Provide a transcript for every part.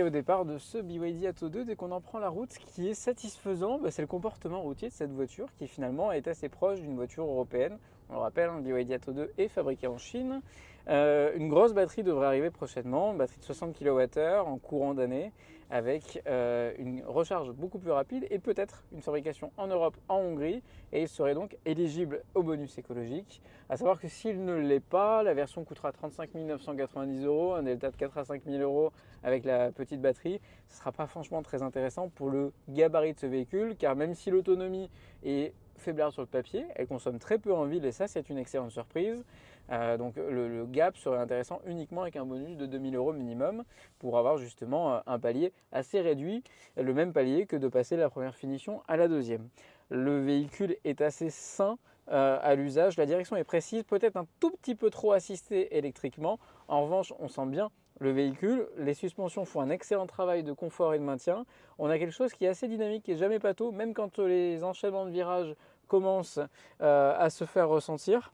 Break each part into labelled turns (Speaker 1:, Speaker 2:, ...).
Speaker 1: au départ de ce BYD Atto 2, dès qu'on en prend la route, ce qui est satisfaisant, c'est le comportement routier de cette voiture qui finalement est assez proche d'une voiture européenne. On le rappelle, le BYD Atto 2 est fabriqué en Chine. Une grosse batterie devrait arriver prochainement, une batterie de 60 kWh en courant d'année, avec une recharge beaucoup plus rapide et peut-être une fabrication en Europe, en Hongrie, et il serait donc éligible au bonus écologique. À savoir que s'il ne l'est pas, la version coûtera 35 990 €, un delta de 4 à 5 000 € avec la petite batterie. Ce ne sera pas franchement très intéressant pour le gabarit de ce véhicule, car même si l'autonomie est faiblarde sur le papier, elle consomme très peu en ville et ça c'est une excellente surprise. Donc le gap serait intéressant uniquement avec un bonus de 2 000 € minimum pour avoir justement un palier assez réduit, le même palier que de passer de la première finition à la deuxième. Le véhicule est assez sain à l'usage, la direction est précise, peut-être un tout petit peu trop assistée électriquement. En revanche, on sent bien le véhicule, les suspensions font un excellent travail de confort et de maintien. On a quelque chose qui est assez dynamique, qui n'est jamais pâteau, même quand les enchaînements de virages commencent à se faire ressentir.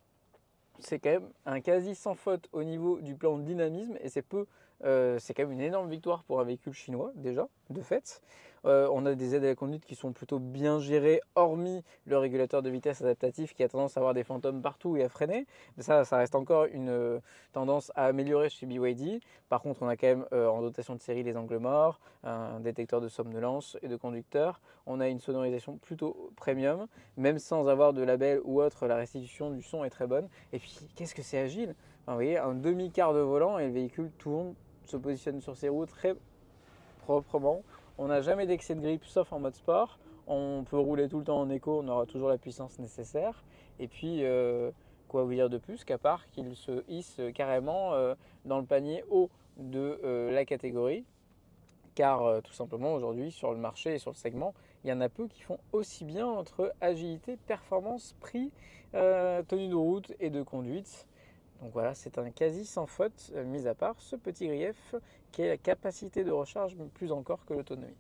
Speaker 1: C'est quand même un quasi sans faute au niveau du plan de dynamisme et c'est quand même une énorme victoire pour un véhicule chinois déjà, de fait. On a des aides à la conduite qui sont plutôt bien gérées, hormis le régulateur de vitesse adaptatif qui a tendance à avoir des fantômes partout et à freiner. Mais ça reste encore une tendance à améliorer chez BYD. Par contre, on a quand même en dotation de série les angles morts, un détecteur de somnolence et de conducteur. On a une sonorisation plutôt premium, même sans avoir de label ou autre, la restitution du son est très bonne. Et puis, qu'est-ce que c'est agile! Enfin, vous voyez, un demi-quart de volant et le véhicule tourne, se positionne sur ses roues très proprement. On n'a jamais d'excès de grippe sauf en mode sport. On peut rouler tout le temps en éco, on aura toujours la puissance nécessaire. Et puis, quoi vous dire de plus qu'à part qu'il se hisse carrément dans le panier haut de la catégorie. Car tout simplement aujourd'hui sur le marché et sur le segment, il y en a peu qui font aussi bien entre agilité, performance, prix, tenue de route et de conduite. Donc voilà, c'est un quasi sans faute, mis à part ce petit grief qui est la capacité de recharge, mais plus encore que l'autonomie.